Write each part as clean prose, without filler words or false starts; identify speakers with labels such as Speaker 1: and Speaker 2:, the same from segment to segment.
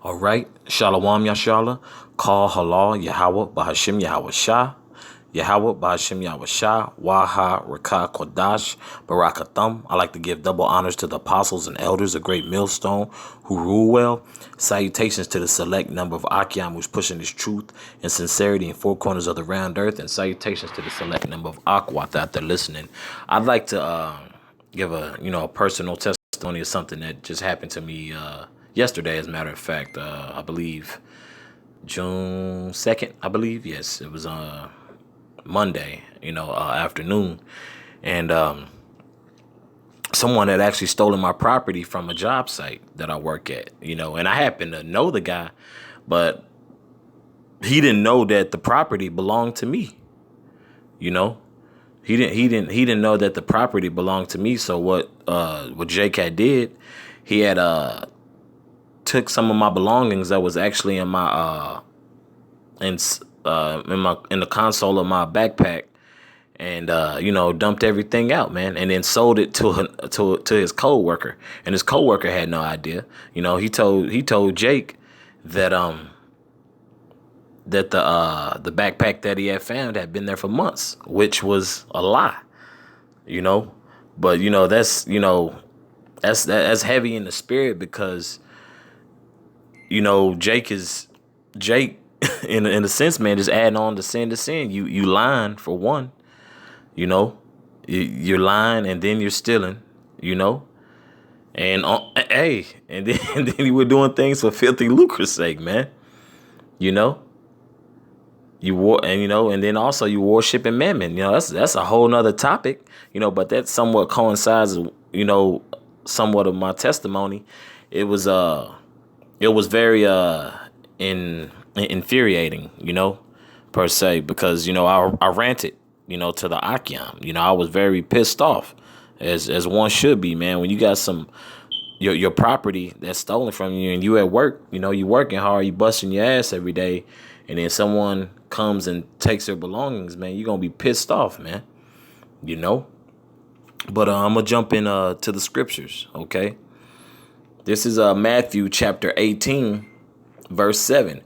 Speaker 1: All right. Shalom Yashala. Call Halal Yahweh Bahashim Yahweh Shah. Yahweh Bahashim Yahweh Shah. Waha Rakah Kodash Barakathum. I like to give double honors to the apostles and elders, a great millstone who rule well. Salutations to the select number of Akyam who's pushing this truth and sincerity in four corners of the round earth. And salutations to the select number of Akwat out there listening. I'd like to give a personal testimony of something that just happened to me yesterday, as a matter of fact. I believe June 2nd, I believe. Yes, it was Monday, afternoon. And someone had actually stolen my property from a job site that I work at, and I happen to know the guy, but he didn't know that the property belonged to me. He didn't know that the property belonged to me. So what Jake had did, he had took some of my belongings that was actually in my in the console of my backpack, and dumped everything out, man, and then sold it to his coworker, and his coworker had no idea. He told Jake that that the backpack that he had found had been there for months, which was a lie. But that's heavy in the spirit, because Jake in a sense, man, just adding on to sin. You lying, for one. You're lying, and then you're stealing. And and then you were doing things for filthy lucre's sake, man. And then also you worshiping mammon. That's a whole nother topic. But that somewhat coincides. Somewhat of my testimony. It was very infuriating, per se, because I ranted, to the Akyam. I was very pissed off, as one should be, man. When you got your property that's stolen from you, and you at work, you working hard, you busting your ass every day, and then someone comes and takes your belongings, man, you're gonna be pissed off, man. But I'm gonna jump in to the scriptures, okay? This is Matthew chapter 18, verse 7.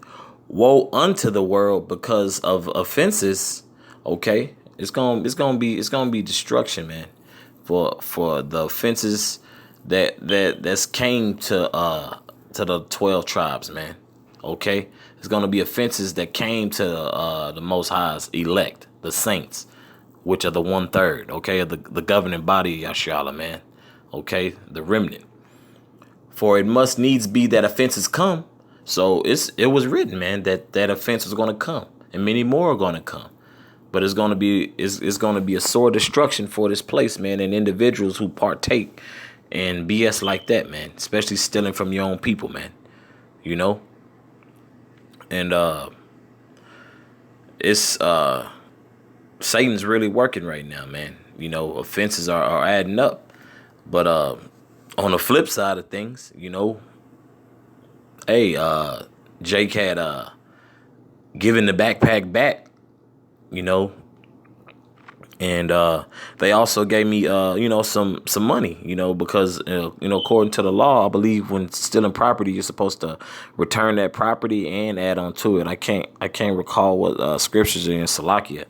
Speaker 1: Woe unto the world because of offenses. Okay, it's gonna be destruction, man, for the offenses that's came to the 12 tribes, man. Okay, it's gonna be offenses that came to the Most High's elect, the saints, which are the 1/3. Okay, of the governing body of Yashala, man. Okay, the remnant. For it must needs be that offenses come. So it was written, man, that offense was going to come, and many more are going to come. But it's going to be a sore destruction for this place, man, and individuals who partake in BS like that, man, especially stealing from your own people, man. And it's Satan's really working right now, man. Offenses are adding up. But on the flip side of things, Jake had given the backpack back, and they also gave me some money, because according to the law, I believe when stealing property, you're supposed to return that property and add on to it. I can't recall what scriptures are in Salakia,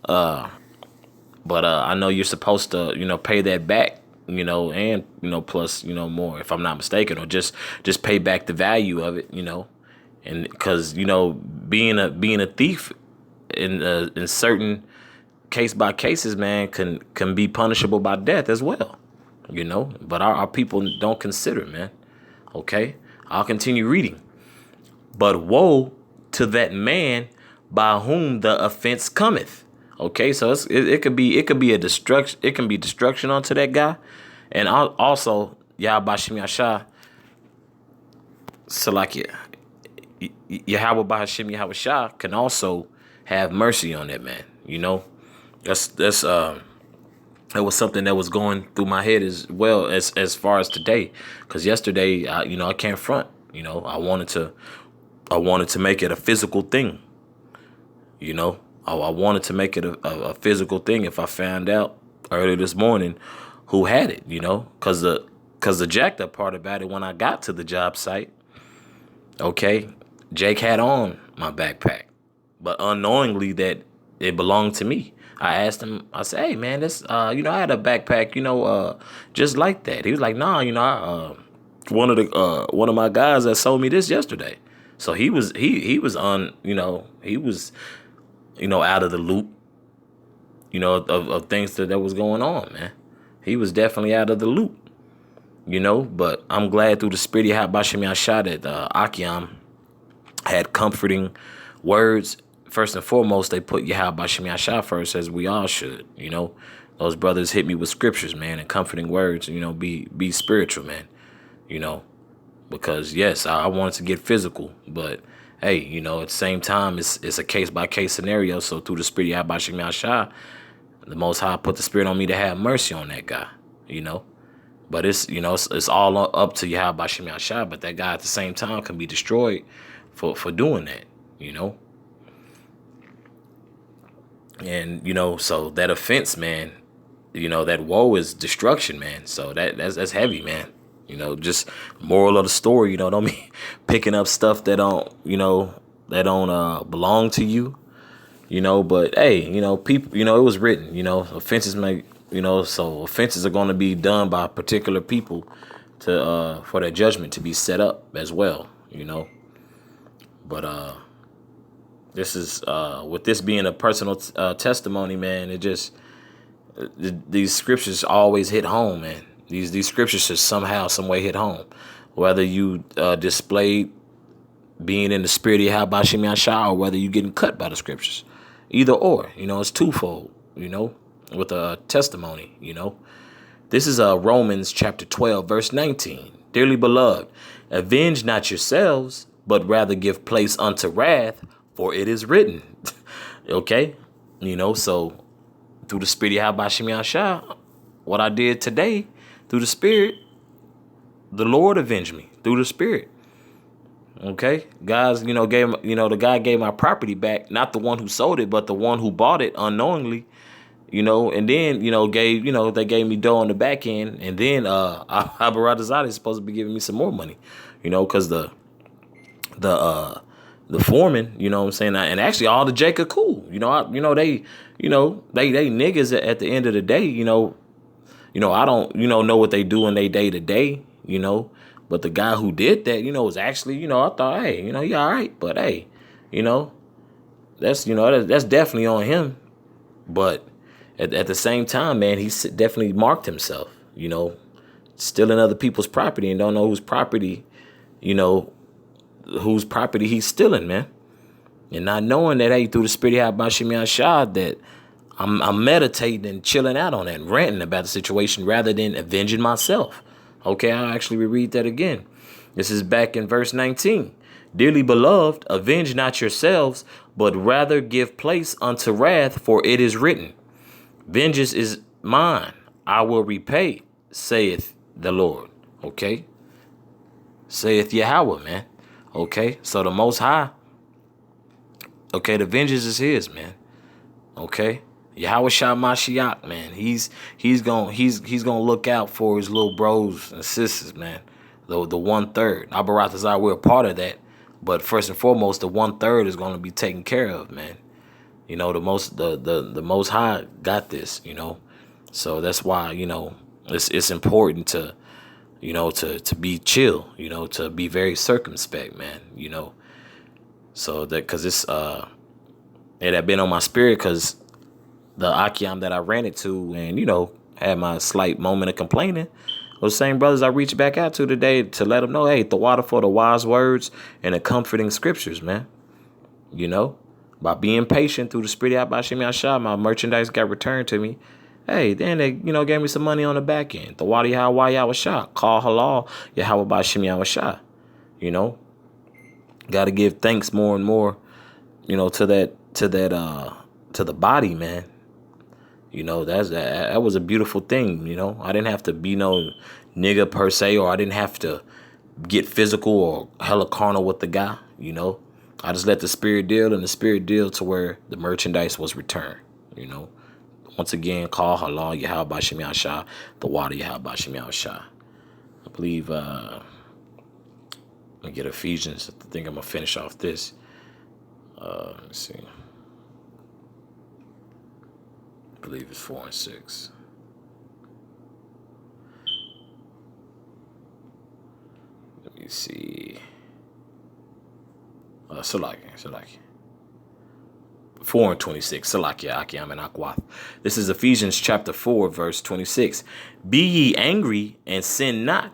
Speaker 1: but I know you're supposed to pay that back, and plus more, if I'm not mistaken, or just pay back the value of it, and because being a thief in certain case by cases, man, can be punishable by death as well, but our people don't consider, man. Okay, I'll continue reading. But woe to that man by whom the offense cometh. Okay, so it could be a destruction. It can be destruction onto that guy, and also Yahweh Bashim Yashah Salakia Yahweh Bashim Yahweh Shah can also have mercy on that man. That's that was something that was going through my head as well as far as today, because yesterday I can't front. I wanted to make it a physical thing. I wanted to make it a physical thing if I found out early this morning who had it, because the jacked up part about it, when I got to the job site, Okay, Jake had on my backpack, but unknowingly that it belonged to me. I asked him. I said, "Hey, man, this I had a backpack, just like that." He was like, "Nah, one of my guys that sold me this yesterday." So he was on, he was, out of the loop, of things that was going on, man. He was definitely out of the loop, But I'm glad through the spirit of Bashim Yashah that Akiam had comforting words. First and foremost, they put Yahweh Bashim Yashah first, as we all should. Those brothers hit me with scriptures, man, and comforting words. Be spiritual, man. Because yes, I wanted to get physical, but hey, at the same time, it's a case by case scenario. So through the spirit of Yahweh Bashim Yashah, the Most High put the spirit on me to have mercy on that guy. But it's all up to Yahweh Bashim Yashah. But that guy at the same time can be destroyed for doing that. And so that offense, man, that woe is destruction, man. So that's heavy, man. Just moral of the story, don't be picking up stuff that don't belong to you. But hey, people, it was written, offenses may, so offenses are going to be done by particular people to for that judgment to be set up as well, But this is with this being a personal testimony, man. It just these scriptures always hit home, man. These scriptures should somehow, some way hit home. Whether you displayed being in the spirit of Yahweh Bashim Yashah, or whether you getting cut by the scriptures, either or, it's twofold. With a testimony. This is Romans chapter 12, verse 19. Dearly beloved, avenge not yourselves, but rather give place unto wrath, for it is written. Okay? So through the spirit of Bashim Yashah, what I did today, through the spirit, the Lord avenged me through the spirit. Okay? Guys, the guy gave my property back, not the one who sold it, but the one who bought it unknowingly. And then, they gave me dough on the back end. And then Abaratazade is supposed to be giving me some more money, because the foreman, what I'm saying? And actually all the Jake are cool. They niggas at the end of the day, I don't, know what they do in their day to day, But the guy who did that, was actually, I thought, hey, he all right. But hey, that's definitely on him. But at the same time, man, he definitely marked himself, stealing other people's property and don't know whose property he's stealing, man. And not knowing that, hey, through the spirit of Bashim Yashah, that I'm meditating and chilling out on that and ranting about the situation rather than avenging myself. Okay, I'll actually reread that again. This is back in verse 19. Dearly beloved, avenge not yourselves, but rather give place unto wrath, for it is written, vengeance is mine, I will repay, saith the Lord. Okay? Saith Yahweh, man. Okay? So the Most High, okay, the vengeance is his, man. Okay? Yahweh Shah Mashiach, man. He's gonna look out for his little bros and sisters, man. The 1/3. Abaratazar, we're a part of that. But first and foremost, the 1/3 is gonna be taken care of, man. The most high got this, So that's why, it's important to, to be chill, to be very circumspect, man, So that, cause it's it had been on my spirit, cause the Akiam that I ran it to and, had my slight moment of complaining, those same brothers I reached back out to today to let them know, hey, the water for the wise words and the comforting scriptures, man. By being patient through the spirit of Bashim Yashah, my merchandise got returned to me. Hey, then they, gave me some money on the back end. The Wadi Yahweh Yahweh call halal Yahweh Bashim Yahweh. Got to give thanks more and more, to the body, man. That was a beautiful thing. I didn't have to be no nigga per se, or I didn't have to get physical or hella carnal with the guy. I just let the spirit deal, and the spirit deal to where the merchandise was returned. Once again, call halal Yahweh Bashim Yashah, the water Yahweh Bashim Yahweh. I believe Let me get Ephesians. I think I'm gonna finish off this. Let's see. I believe it's 4 and 6. Let me see. Salaki. 4 and 26. Salakia, Akiam, and Akwath. This is Ephesians chapter 4, verse 26. Be ye angry and sin not.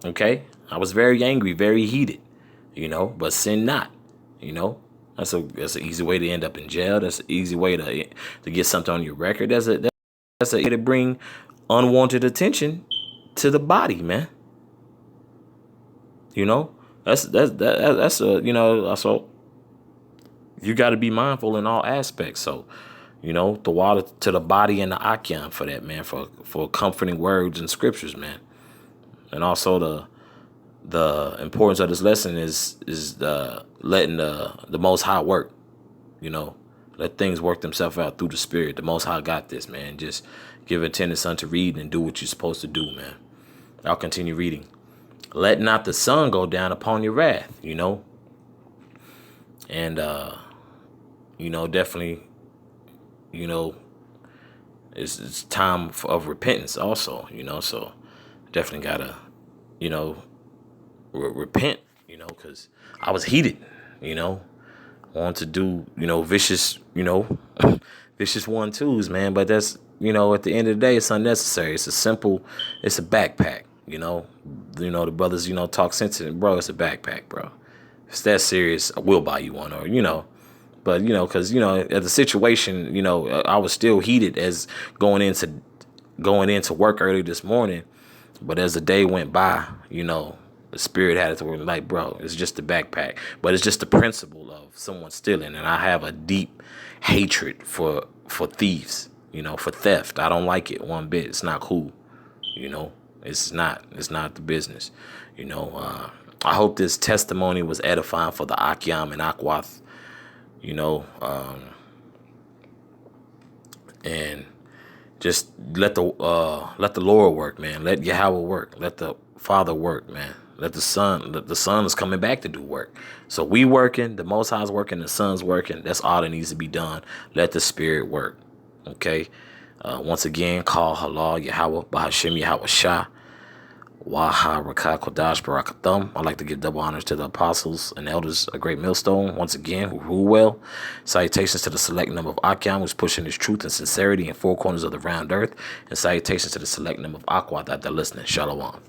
Speaker 1: Okay? I was very angry, very heated, but sin not, That's an easy way to end up in jail. That's an easy way to get something on your record. That's a way to bring unwanted attention to the body, man. That's also you got to be mindful in all aspects. So, the water to the body and the akyam for that, man, for comforting words and scriptures, man. And also the importance of this lesson is letting the Most High work, let things work themselves out through the Spirit. The Most High got this, man. Just give attendance unto reading and do what you're supposed to do, man. I'll continue reading. Let not the sun go down upon your wrath, and definitely, it's time of repentance also, so definitely gotta, repent, because I was heated, wanted to do, vicious, vicious 1-2s, man. But that's, at the end of the day, it's unnecessary. It's a backpack, the brothers, talk sense to it. Bro, it's a backpack, bro. If it's that serious, I will buy you one, or, but, because, at the situation, I was still heated as going into work early this morning. But as the day went by, the Spirit had it to where, like, bro, it's just a backpack. But it's just the principle of someone stealing. And I have a deep hatred for thieves, for theft. I don't like it one bit. It's not cool. It's not the business. I hope this testimony was edifying for the Akyam and Akwath, and just let the Lord work, man. Let Yahweh work. Let the Father work, man. Let the Son is coming back to do work. So we working, the Most High's working, the Son's working. That's all that needs to be done. Let the Spirit work. Okay. Once again, call Halal Yahweh, Bahashem Yahweh Shah, Waha Rakah Kodash Barakathum. I'd like to give double honors to the apostles and elders, a great millstone, once again, who rule well. Salutations to the select number of Akyam, who's pushing his truth and sincerity in 4 corners of the round earth. And salutations to the select number of Akwath that they're listening. Shalom.